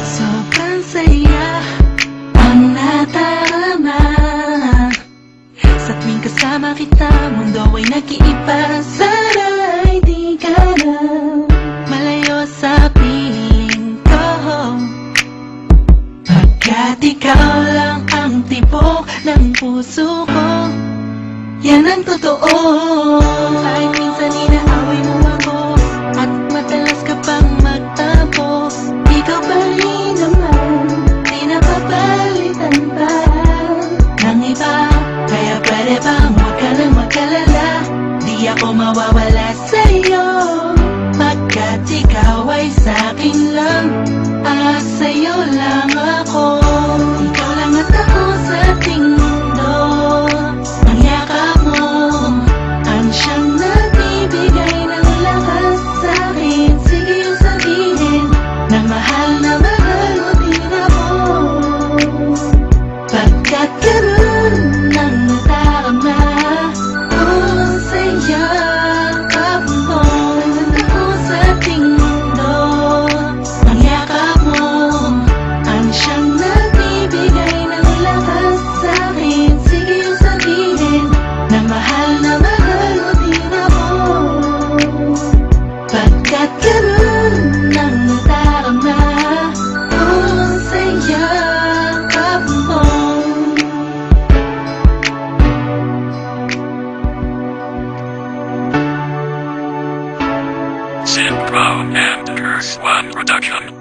Sobrang saya ang nadarama sa tuwing kasama kita. Mundo ay nag-iiba. Sana'y di ka na malayo sa piling ko, pagkat ikaw lang ang tibok ng puso ko. Yan ang totoo. Kahit minsan inaaway mo ako at madalas ka pang magtapos, ikaw pa rin naman, di napapalitan pa ng iba. Kaya pwede bang huwag ka nang mag-alala, di ako mawawala sa'yo, pagkat ikaw ay sa'kin lang, sa'yo lang ako. Ikaw lang at ako sa ating mundo. Ang yakap mo ang siyang nagbibigay ng lakas sa'kin. Sige yung sabihin na mahal mo din ako, pagkat ganun ang nadarama ko sa yakap mo. At ako sa ating mundo. Ang yakap mo ang siyang nagbibigay ng lakas sa'kin. Sige yung sabihin na mahal mo din ako, pagkat ganun ang nadarama ko sa yakap mo. Synchro and Curse One Production.